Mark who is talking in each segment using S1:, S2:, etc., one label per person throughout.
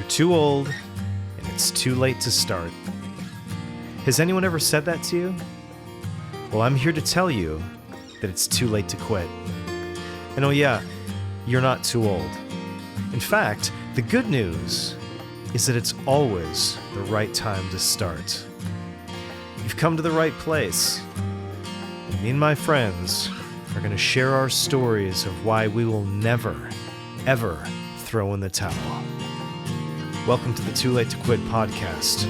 S1: You're too old, and it's too late to start. Has anyone ever said that to you? Well, I'm here to tell you that it's too late to quit. And oh yeah, you're not too old. In fact, the good news is that it's always the right time to start. You've come to the right place. And me and my friends are going to share our stories of why we will never, ever throw in the towel. Welcome to the Too Late to Quit podcast.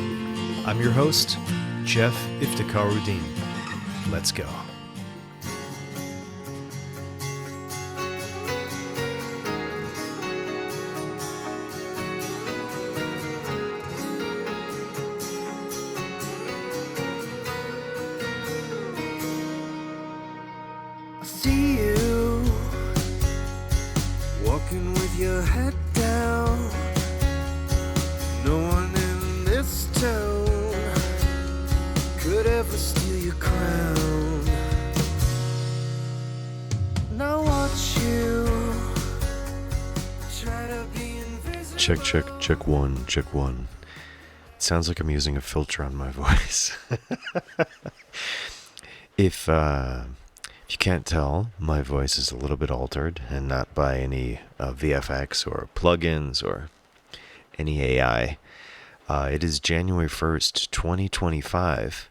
S1: I'm your host, Jeff Iftikharuddin. Let's go.
S2: I see you walking with your head down. No one in this town could ever steal your crown. Now watch you try to be invisible.
S3: Check one. It sounds like I'm using a filter on my voice. If you can't tell, my voice is a little bit altered, and not by any VFX or plugins or any AI. It is January 1st, 2025,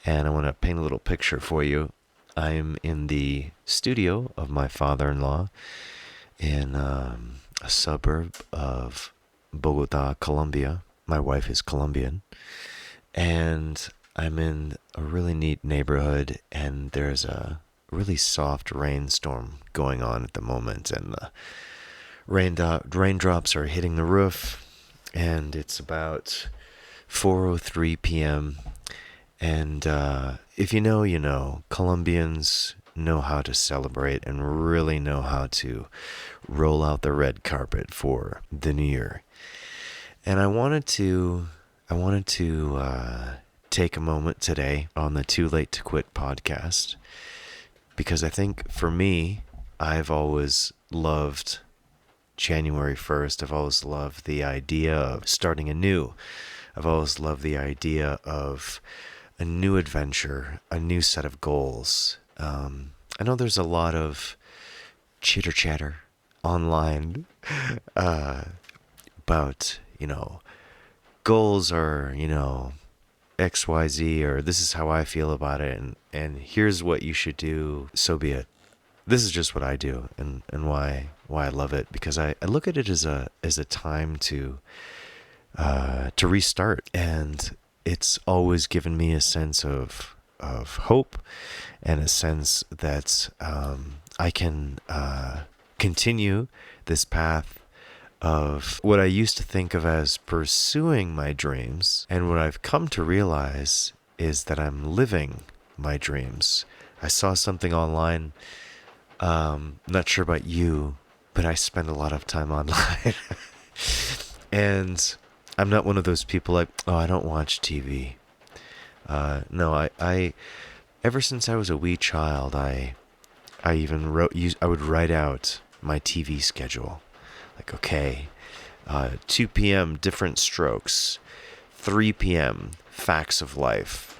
S3: and I want to paint a little picture for you. I'm in the studio of my father-in-law in a suburb of Bogota, Colombia. My wife is Colombian, and I'm in a really neat neighborhood, and there's a really soft rainstorm going on at the moment, and the raindrops are hitting the roof, and it's about 4:03 p.m. And if you know, you know. Colombians know how to celebrate and really know how to roll out the red carpet for the new year. And I wanted to take a moment today on the Too Late to Quit podcast, because I think for me, I've always loved January 1st. I've always loved the idea of starting anew. I've always loved the idea of a new adventure, a new set of goals. I know there's a lot of chitter chatter online about, goals are, XYZ, or this is how I feel about it, and here's what you should do, so be it. This is just what I do, and why I love it, because I look at it as a time to restart, and it's always given me a sense of hope and a sense that I can continue this path of what I used to think of as pursuing my dreams, and what I've come to realize is that I'm living my dreams. I saw something online, not sure about you, but I spend a lot of time online. And I'm not one of those people like, I don't watch TV. No, I ever since I was a wee child, I would write out my TV schedule. Like, okay, 2 p.m. different strokes, 3 p.m. facts of life,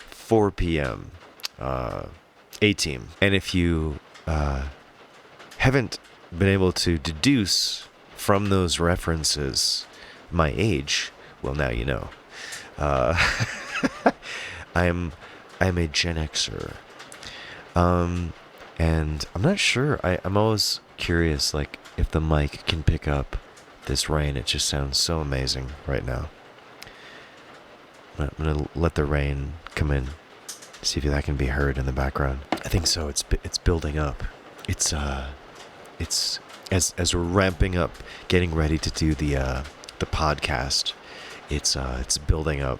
S3: 4 p.m. A-team. And if you haven't been able to deduce from those references my age, well, now you know. I'm a Gen Xer. And I'm not sure. I'm always curious, like, if the mic can pick up this rain. It just sounds so amazing right now. I'm going to let the rain come in, see if that can be heard in the background. I think so. It's building up. It's as we're ramping up, getting ready to do the podcast, it's building up.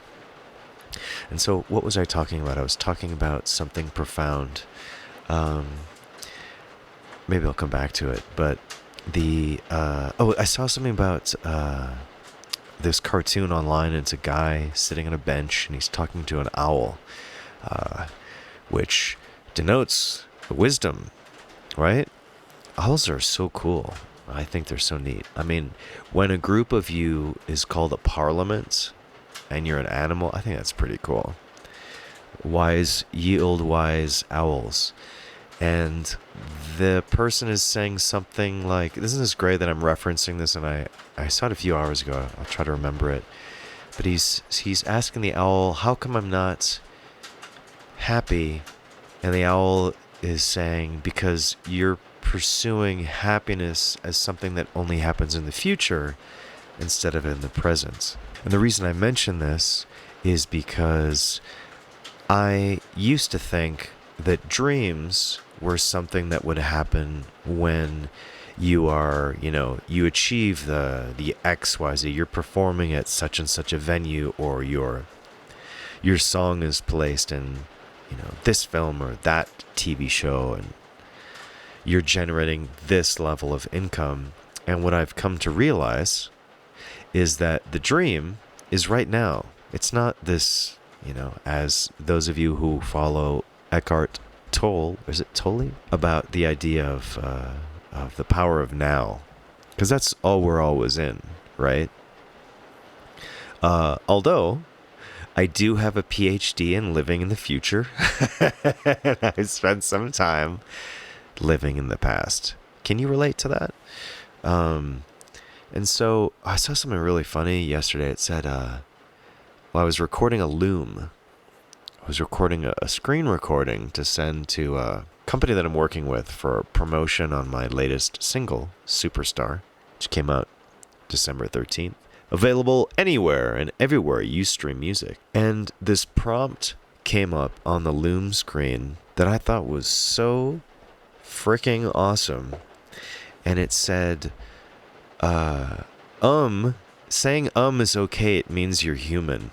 S3: And so what was I talking about? I was talking about something profound. Maybe I'll come back to it, but I saw something about this cartoon online. It's a guy sitting on a bench, and he's talking to an owl, which denotes wisdom, right? Owls are so cool. I think they're so neat. I mean, when a group of you is called a parliament and you're an animal, I think that's pretty cool. Wise, ye old wise owls. And the person is saying something like, isn't this great that I'm referencing this, and I saw it a few hours ago. I'll try to remember it. But he's asking the owl, how come I'm not happy? And the owl is saying, because you're pursuing happiness as something that only happens in the future instead of in the present. And the reason I mention this is because I used to think that dreams were something that would happen when you are, you achieve the XYZ, you're performing at such and such a venue, or your song is placed in, this film or that TV show, and you're generating this level of income. And what I've come to realize is that the dream is right now. It's not this, as those of you who follow Eckhart Tolle, is it Tolle? About the idea of the power of now. Because that's all we're always in, right? Although I do have a PhD in living in the future. And I spent some time living in the past. Can you relate to that? And so I saw something really funny yesterday. It said, I was recording a loom. I was recording a screen recording to send to a company that I'm working with for a promotion on my latest single, Superstar, which came out December 13th. Available anywhere and everywhere you stream music. And this prompt came up on the loom screen that I thought was so freaking awesome. And it said, saying is okay, it means you're human.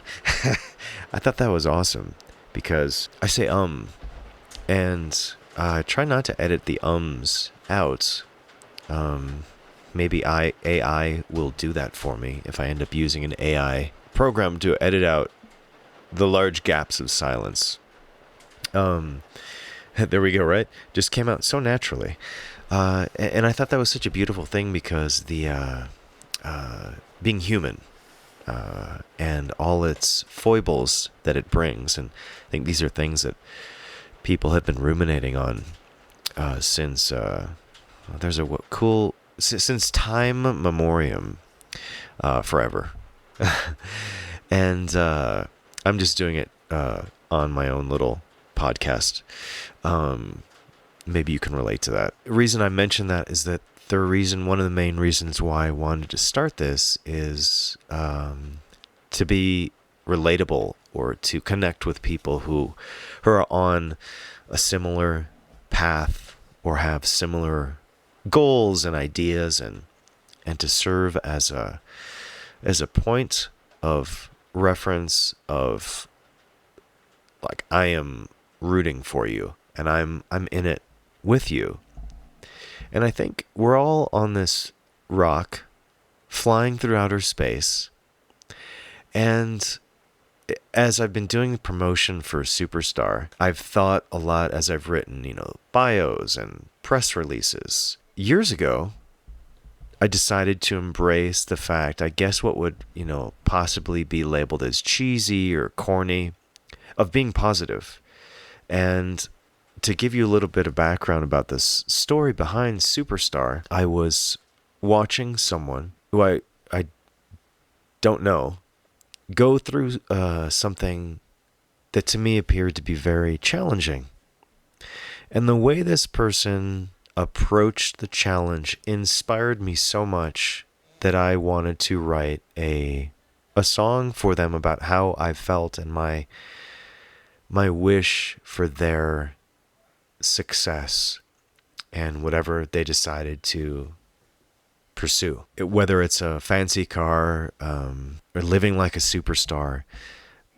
S3: I thought that was awesome because I say and I try not to edit the ums out. Maybe AI will do that for me if I end up using an AI program to edit out the large gaps of silence. There we go, right? Just came out so naturally. And I thought that was such a beautiful thing because the being human and all its foibles that it brings. And I think these are things that people have been ruminating on since there's a cool... since time memoriam, forever. And I'm just doing it on my own little podcast. Maybe you can relate to that. The reason I mention that is that one of the main reasons why I wanted to start this is to be relatable, or to connect with people who are on a similar path or have similar goals and ideas, and to serve as a point of reference of, like, I am rooting for you and I'm in it with you. And I think we're all on this rock flying through outer space. And as I've been doing the promotion for Superstar, I've thought a lot as I've written, bios and press releases. Years ago, I decided to embrace the fact, I guess what would, possibly be labeled as cheesy or corny, of being positive. And to give you a little bit of background about this story behind Superstar, I was watching someone who I don't know go through something that to me appeared to be very challenging. And the way this person approached the challenge inspired me so much that I wanted to write a song for them about how I felt and my wish for their success and whatever they decided to pursue. Whether it's a fancy car or living like a superstar,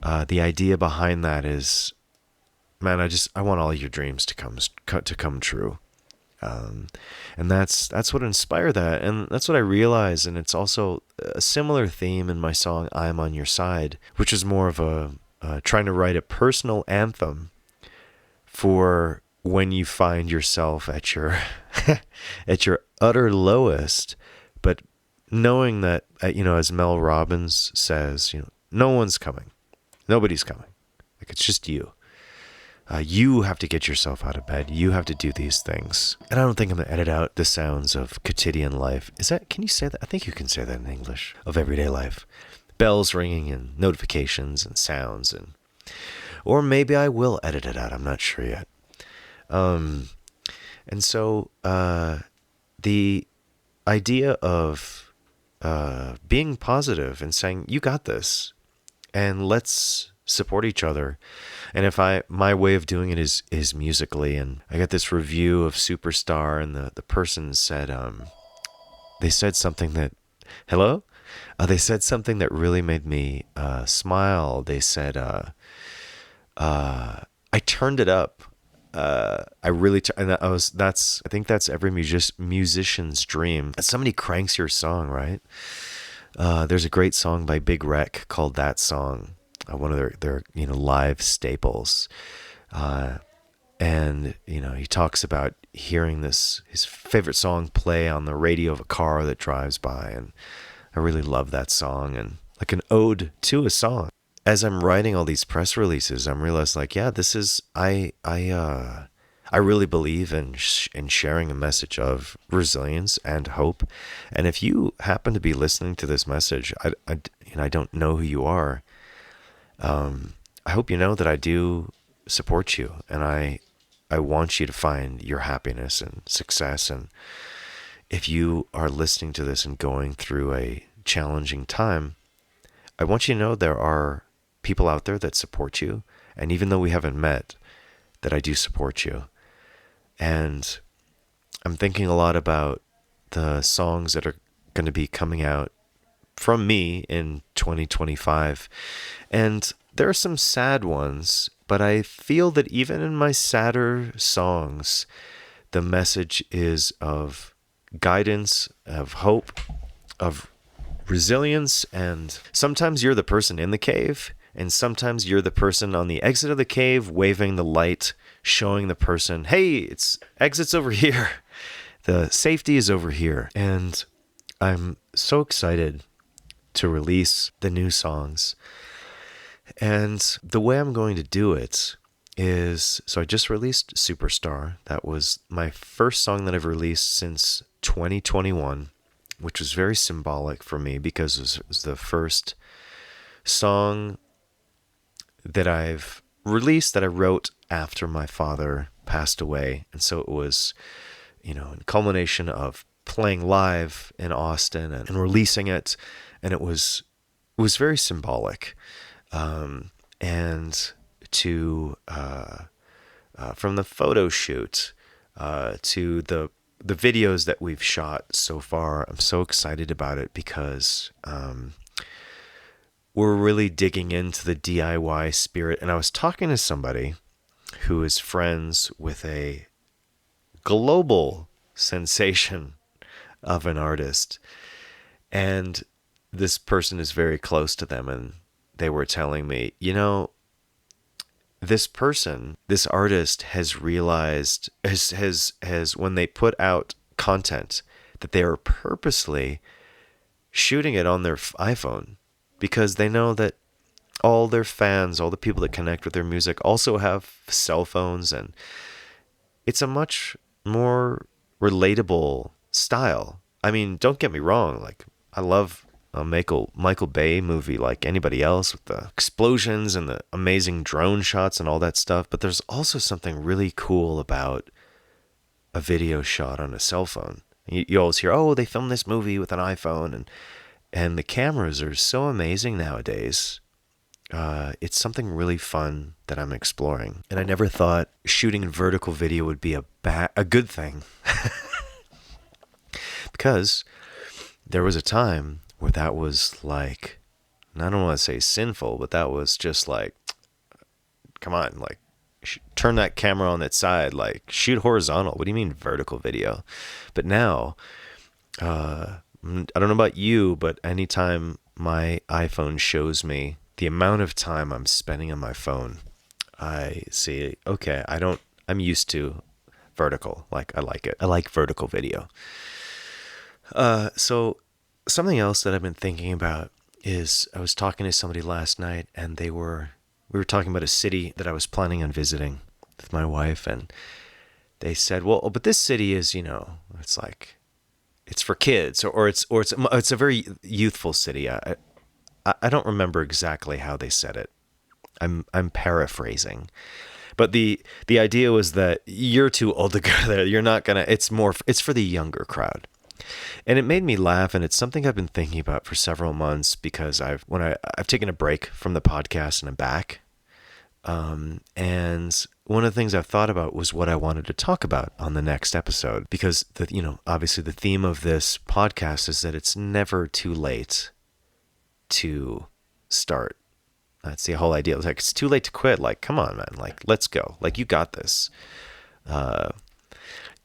S3: the idea behind that is, man, I want all your dreams to come true. And that's what inspired that, and that's what I realized. And it's also a similar theme in my song "I'm on Your Side," which is more of a trying to write a personal anthem for when you find yourself at your utter lowest, but knowing that, as Mel Robbins says, no one's coming. Nobody's coming. Like, it's just you. You have to get yourself out of bed. You have to do these things. And I don't think I'm going to edit out the sounds of quotidian life. Can you say that? I think you can say that in English. Of everyday life. Bells ringing and notifications and sounds. Or maybe I will edit it out. I'm not sure yet. And so the idea of being positive and saying, you got this, and let's support each other. And my way of doing it is musically. And I got this review of Superstar, and the person said, they said something that, hello? They said something that really made me smile. They said, I turned it up. I really, I think that's every musician's dream. Somebody cranks your song, right? There's a great song by Big Wreck called That Song, one of their live staples. And, he talks about hearing his favorite song play on the radio of a car that drives by. And I really love that song, and like an ode to a song. As I'm writing all these press releases, I'm realizing, like, yeah, this is, I really believe in sharing a message of resilience and hope. And if you happen to be listening to this message, I don't know who you are. I hope you know that I do support you, and I want you to find your happiness and success. And if you are listening to this and going through a challenging time, I want you to know there are people out there that support you. And even though we haven't met, that I do support you. And I'm thinking a lot about the songs that are going to be coming out from me in 2025. And there are some sad ones, but I feel that even in my sadder songs, the message is of guidance, of hope, of resilience. And sometimes you're the person in the cave, and sometimes you're the person on the exit of the cave waving the light, showing the person, hey, exit's over here. The safety is over here. And I'm so excited to release the new songs. And the way I'm going to do it is, so I just released Superstar. That was my first song that I've released since 2021, which was very symbolic for me because it was the first song that I've released that I wrote after my father passed away. And so it was, in culmination of playing live in Austin and releasing it. And it was very symbolic. And to, from the photo shoot, to the videos that we've shot so far, I'm so excited about it because, we're really digging into the DIY spirit. And I was talking to somebody who is friends with a global sensation of an artist. And this person is very close to them. And they were telling me, this artist has realized, has when they put out content, that they are purposely shooting it on their iPhone, because they know that all their fans, all the people that connect with their music also have cell phones, and it's a much more relatable style. I mean, don't get me wrong, like, I love a Michael Bay movie like anybody else, with the explosions and the amazing drone shots and all that stuff, but there's also something really cool about a video shot on a cell phone. You always hear, oh, they filmed this movie with an iPhone, and the cameras are so amazing nowadays. It's something really fun that I'm exploring. And I never thought shooting in vertical video would be a good thing. Because there was a time where that was like, and I don't want to say sinful, but that was just like, come on, like, turn that camera on its side, like, shoot horizontal. What do you mean vertical video? But now, I don't know about you, but anytime my iPhone shows me the amount of time I'm spending on my phone, I see, okay, I'm used to vertical. Like, I like it. I like vertical video. So something else that I've been thinking about is I was talking to somebody last night, and we were talking about a city that I was planning on visiting with my wife, and they said, "Well, but this city is, it's like it's for kids, or it's a very youthful city." I don't remember exactly how they said it. I'm paraphrasing. But the idea was that you're too old to go there. You're not gonna. It's for the younger crowd. And it made me laugh, and it's something I've been thinking about for several months, because I've taken a break from the podcast and I'm back. And one of the things I've thought about was what I wanted to talk about on the next episode, because obviously the theme of this podcast is that it's never too late to start. That's the whole idea. It's like, it's too late to quit. Like, come on, man. Like, let's go. Like, you got this.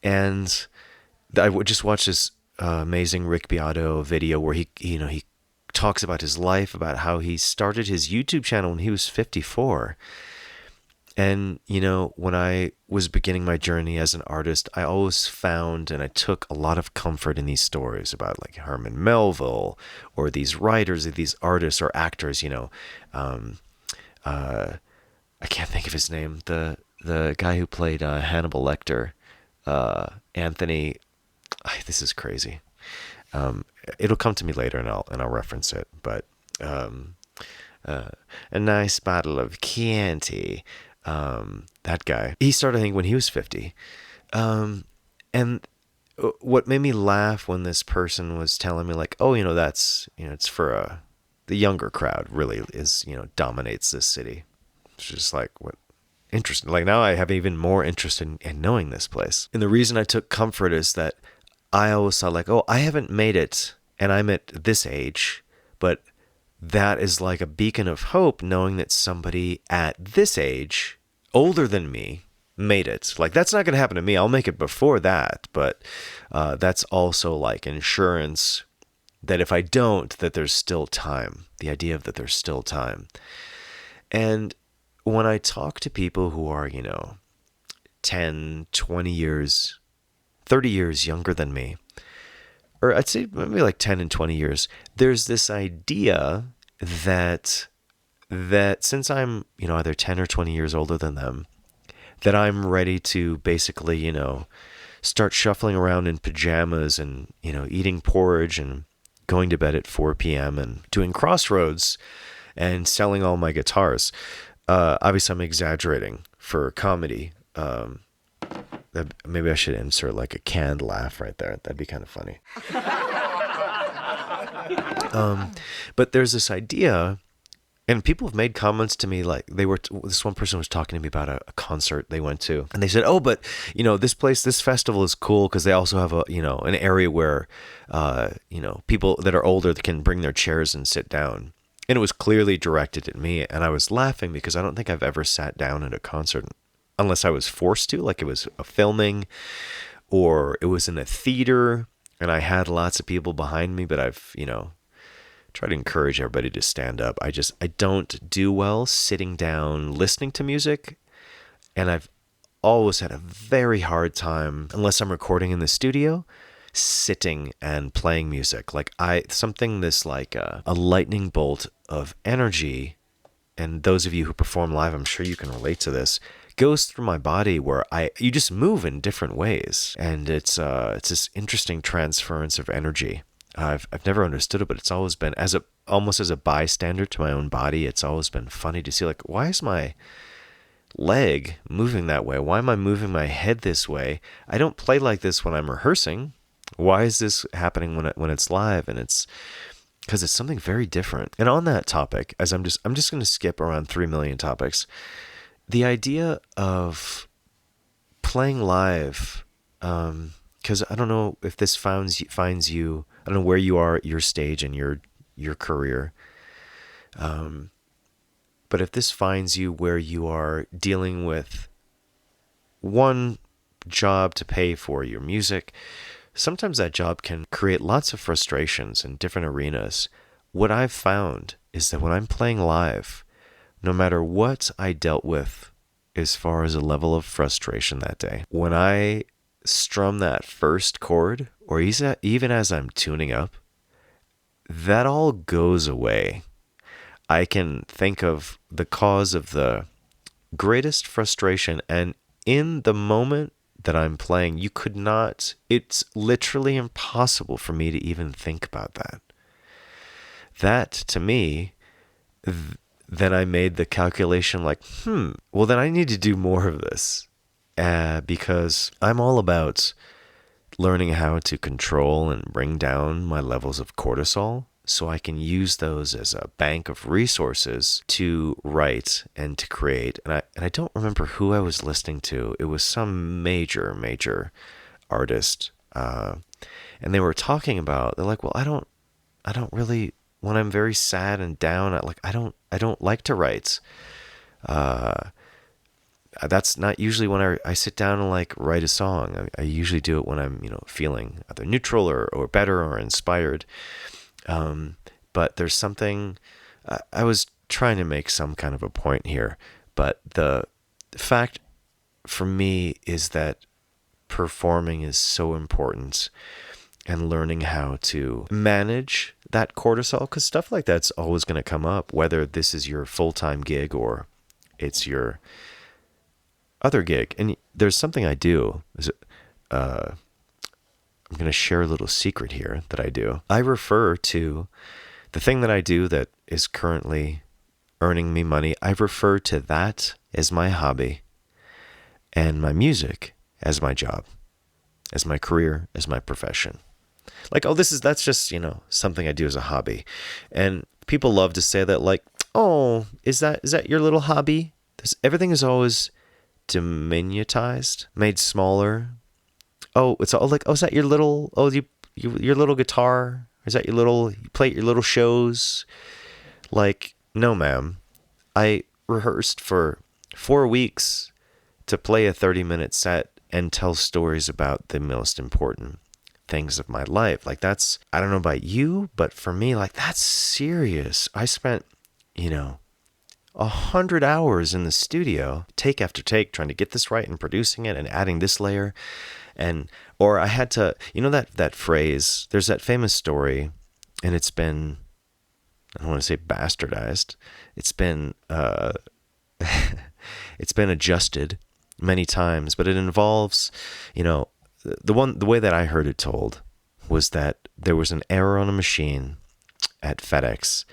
S3: And I would just watch this amazing Rick Beato video where he talks about his life, about how he started his YouTube channel when he was 54. And, when I was beginning my journey as an artist, I always found, and I took a lot of comfort in these stories about like Herman Melville, or these writers, or these artists or actors, I can't think of his name. The guy who played Hannibal Lecter, Anthony. This is crazy. It'll come to me later, and I'll reference it. But a nice bottle of Chianti. That guy. He started, I think, when he was 50. And what made me laugh when this person was telling me, like, oh, that's, it's for the younger crowd really is, dominates this city. It's just like, what interesting. Like, now I have even more interest in knowing this place. And the reason I took comfort is that I always thought, like, oh, I haven't made it and I'm at this age, but that is like a beacon of hope, knowing that somebody at this age, older than me, made it. Like, that's not going to happen to me. I'll make it before that, but that's also like insurance that if I don't, that there's still time. The idea of that there's still time. And when I talk to people who are, 10, 20 years, 30 years younger than me, or I'd say maybe like 10 and 20 years, there's this idea that since I'm, either 10 or 20 years older than them, that I'm ready to basically, start shuffling around in pajamas and, eating porridge and going to bed at 4 p.m. and doing crossroads and selling all my guitars. Obviously, I'm exaggerating for comedy. Maybe I should insert like a canned laugh right there. That'd be kind of funny. But there's this idea, and people have made comments to me, like this one person was talking to me about a concert they went to, and they said, oh, but this festival is cool because they also have an area where people that are older can bring their chairs and sit down. And it was clearly directed at me, and I was laughing because I don't think I've ever sat down at a concert unless I was forced to, like it was a filming or it was in a theater and I had lots of people behind me, but I've, tried to encourage everybody to stand up. I don't do well sitting down listening to music, and I've always had a very hard time, unless I'm recording in the studio, sitting and playing music. Like something this like a lightning bolt of energy, and those of you who perform live, I'm sure you can relate to this, goes through my body where you just move in different ways, and it's this interesting transference of energy. I've never understood it, but it's always been almost as a bystander to my own body. It's always been funny to see, like, why is my leg moving that way? Why am I moving my head this way? I don't play like this when I'm rehearsing. Why is this happening when it's live? And it's because it's something very different. And on that topic, as I'm just going to skip around 3 million topics. The idea of playing live, because I don't know if this finds you, I don't know where you are at your stage in your career, but if this finds you where you are dealing with one job to pay for your music, sometimes that job can create lots of frustrations in different arenas. What I've found is that when I'm playing live, no matter what I dealt with as far as a level of frustration that day, when I strum that first chord, or even as I'm tuning up, that all goes away. I can think of the cause of the greatest frustration, and in the moment that I'm playing, it's literally impossible for me to even think about that. That, to me, then I made the calculation like, well, then I need to do more of this. Because I'm all about learning how to control and bring down my levels of cortisol so I can use those as a bank of resources to write and to create. And I don't remember who I was listening to. It was some major artist. And they were talking about, they're like, well, I don't really, when I'm very sad and down, I don't like to write. That's not usually when I sit down and like write a song. I usually do it when I'm, feeling either neutral or better or inspired. But there's something, I was trying to make some kind of a point here, but the fact for me is that performing is so important, and learning how to manage that cortisol, because stuff like that's always going to come up, whether this is your full-time gig or it's your other gig. And there's something I do. I'm going to share a little secret here that I do. I refer to the thing that I do that is currently earning me money. I refer to that as my hobby, and my music as my job, as my career, as my profession. Like, oh, that's just, something I do as a hobby. And people love to say that, like, oh, is that your little hobby? Everything is always diminutized, made smaller. Oh, it's all like, oh, is that your little, your little guitar? Is that you play at your little shows? Like, no, ma'am. I rehearsed for 4 weeks to play a 30-minute set and tell stories about the most important things of my life. Like, that's, I don't know about you, but for me, like, that's serious. I spent, 100 hours in the studio, take after take, trying to get this right and producing it and adding this layer. Or I had to, that phrase, there's that famous story, and it's been, I don't want to say bastardized. It's been, it's been adjusted many times, but it involves, the way that I heard it told was that there was an error on a machine at FedEx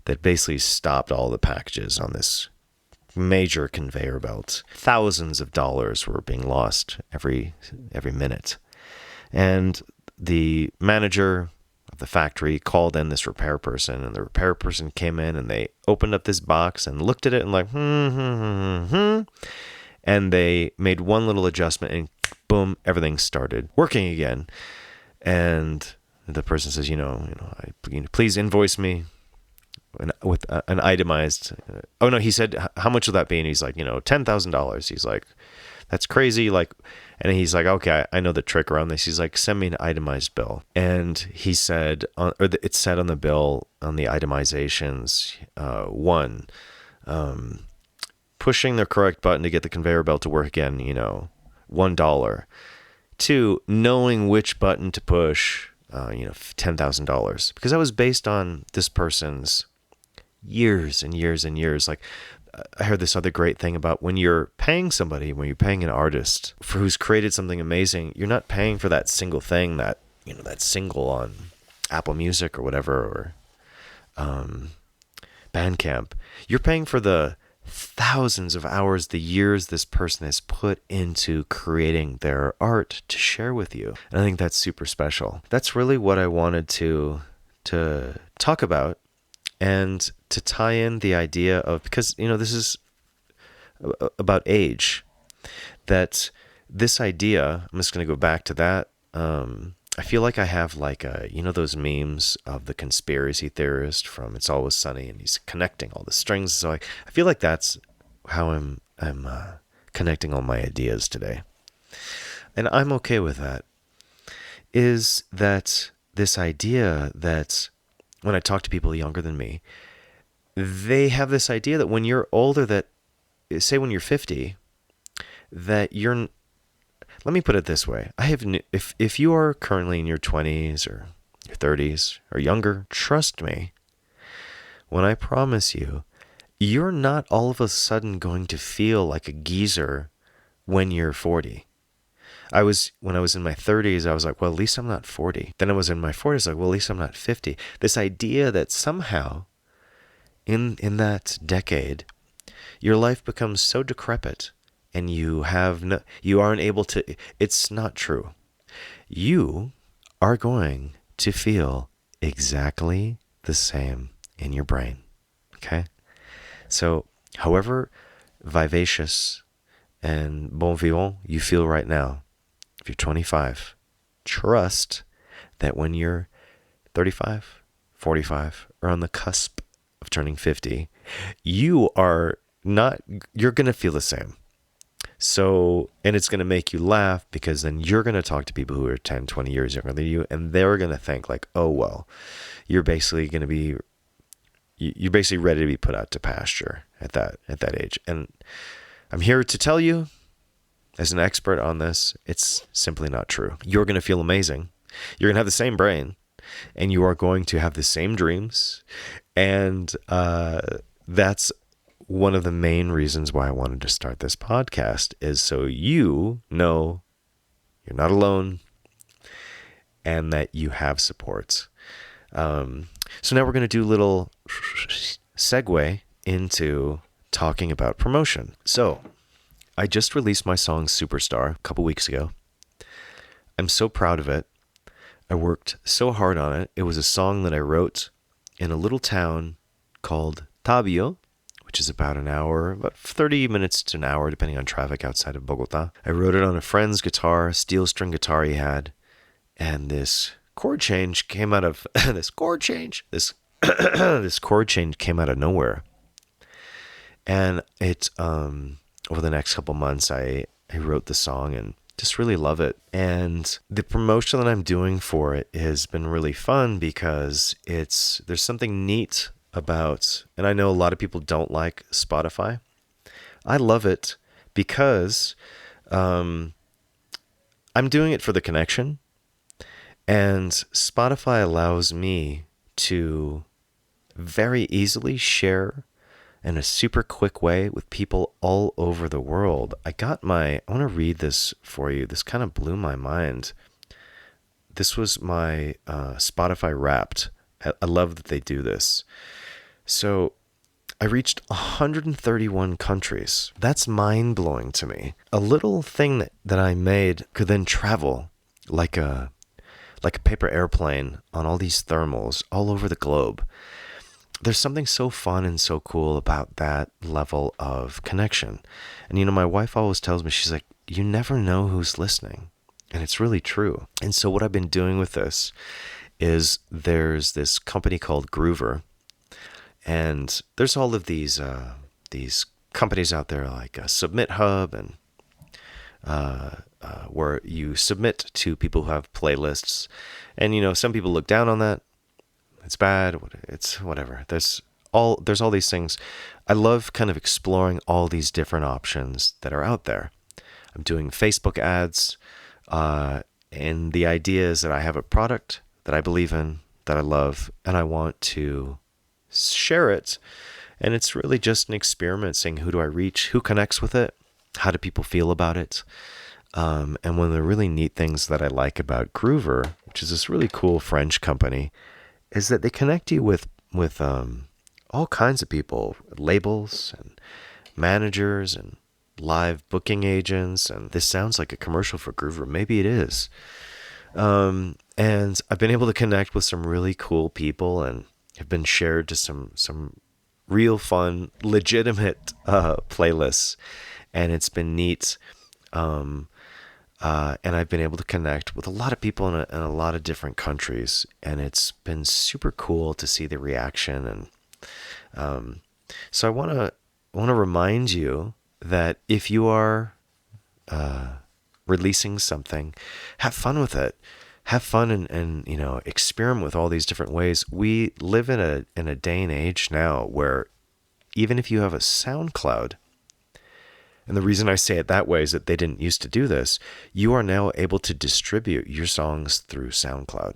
S3: that basically stopped all the packages on this major conveyor belt. Thousands of dollars were being lost every minute. And the manager of the factory called in this repair person, and the repair person came in and they opened up this box and looked at it and like, and they made one little adjustment and boom, everything started working again. And the person says, please invoice me with an itemized, oh no, he said, how much will that be? And he's like, $10,000. He's like, that's crazy. Like, and he's like, okay, I know the trick around this. He's like, send me an itemized bill. And he said, it said on the bill, on the itemizations, one, pushing the correct button to get the conveyor belt to work again, $1. Two, knowing which button to push, $10,000. Because that was based on this person's years and years and years. Like, I heard this other great thing about when you're paying somebody, when you're paying an artist for who's created something amazing, you're not paying for that single thing, that single on Apple Music or whatever, or Bandcamp. You're paying for the thousands of hours, the years this person has put into creating their art to share with you. And I think that's super special. That's really what I wanted to talk about, and to tie in the idea of, because, this is about age, that this idea, I'm just going to go back to that. I feel like I have like those memes of the conspiracy theorist from It's Always Sunny, and he's connecting all the strings. So I feel like that's how I'm connecting all my ideas today. And I'm okay with that. Is that this idea that when I talk to people younger than me, they have this idea that when you're older, that say when you're 50, that you're let me put it this way. If you are currently in your 20s or your 30s or younger, trust me when I promise you, you're not all of a sudden going to feel like a geezer when you're 40. When I was in my 30s, I was like, well, at least I'm not 40. Then I was in my 40s, like, well, at least I'm not 50. This idea that somehow in that decade, your life becomes so decrepit and you aren't able to, it's not true. You are going to feel exactly the same in your brain. Okay? So, however vivacious and bon vivant you feel right now, if you're 25, trust that when you're 35, 45, or on the cusp of turning 50, you're going to feel the same. So, and it's going to make you laugh because then you're going to talk to people who are 10, 20 years younger than you, and they're going to think like, oh, well, you're basically ready to be put out to pasture at that age. And I'm here to tell you, as an expert on this, it's simply not true. You're going to feel amazing. You're going to have the same brain, and you are going to have the same dreams. And that's one of the main reasons why I wanted to start this podcast, is so you know you're not alone and that you have support. So now we're going to do a little segue into talking about promotion. So I just released my song Superstar a couple weeks ago. I'm so proud of it. I worked so hard on it. It was a song that I wrote in a little town called Tabio, which is about 30 minutes to an hour, depending on traffic outside of Bogota. I wrote it on a friend's guitar, steel string guitar he had, and this chord change came out of this chord change came out of nowhere. And it over the next couple months, I wrote the song and just really love it. And the promotion that I'm doing for it has been really fun because there's something neat about, and I know a lot of people don't like Spotify. I love it because I'm doing it for the connection, and Spotify allows me to very easily share in a super quick way with people all over the world. I want to read this for you. This kind of blew my mind. This was my Spotify Wrapped. I love that they do this. So I reached 131 countries. That's mind-blowing to me. A little thing that I made could then travel like a paper airplane on all these thermals all over the globe. There's something so fun and so cool about that level of connection. And my wife always tells me, she's like, you never know who's listening. And it's really true. And so what I've been doing with this is there's this company called Groover. And there's all of these companies out there like Submit Hub, and where you submit to people who have playlists. And some people look down on that. It's bad. It's whatever. There's all these things. I love kind of exploring all these different options that are out there. I'm doing Facebook ads, and the idea is that I have a product that I believe in, that I love, and I want to share it. And it's really just an experiment, saying, who do I reach? Who connects with it? How do people feel about it? And one of the really neat things that I like about Groover, which is this really cool French company, is that they connect you with all kinds of people, labels and managers and live booking agents. And this sounds like a commercial for Groover. Maybe it is. And I've been able to connect with some really cool people, and have been shared to some real fun, legitimate playlists. And it's been neat. And I've been able to connect with a lot of people in a lot of different countries, and it's been super cool to see the reaction. And so I want to remind you that if you are releasing something, have fun with it. Have fun and experiment with all these different ways. We live in a day and age now where even if you have a SoundCloud, And the reason I say it that way is that they didn't used to do this. You are now able to distribute your songs through SoundCloud.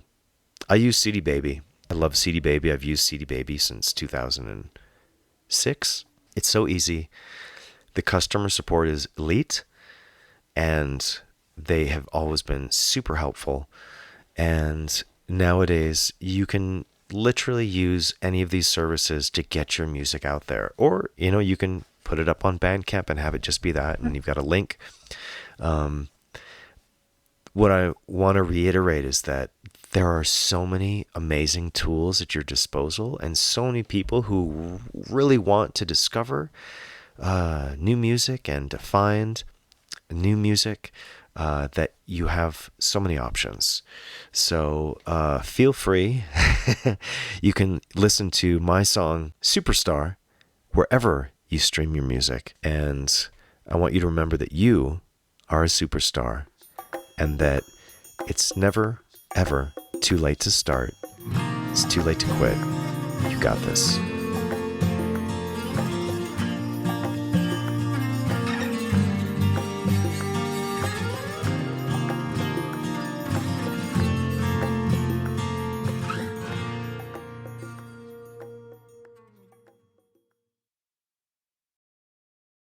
S3: I use CD Baby. I love CD Baby. I've used CD Baby since 2006. It's so easy. The customer support is elite, and they have always been super helpful. And nowadays, you can literally use any of these services to get your music out there. Or, you can put it up on Bandcamp and have it just be that, and you've got a link. What I want to reiterate is that there are so many amazing tools at your disposal, and so many people who really want to discover new music and to find new music, that you have so many options. So feel free. You can listen to my song Superstar wherever you stream your music. And I want you to remember that you are a superstar, and that it's never, ever too late to start. It's too late to quit. You got this.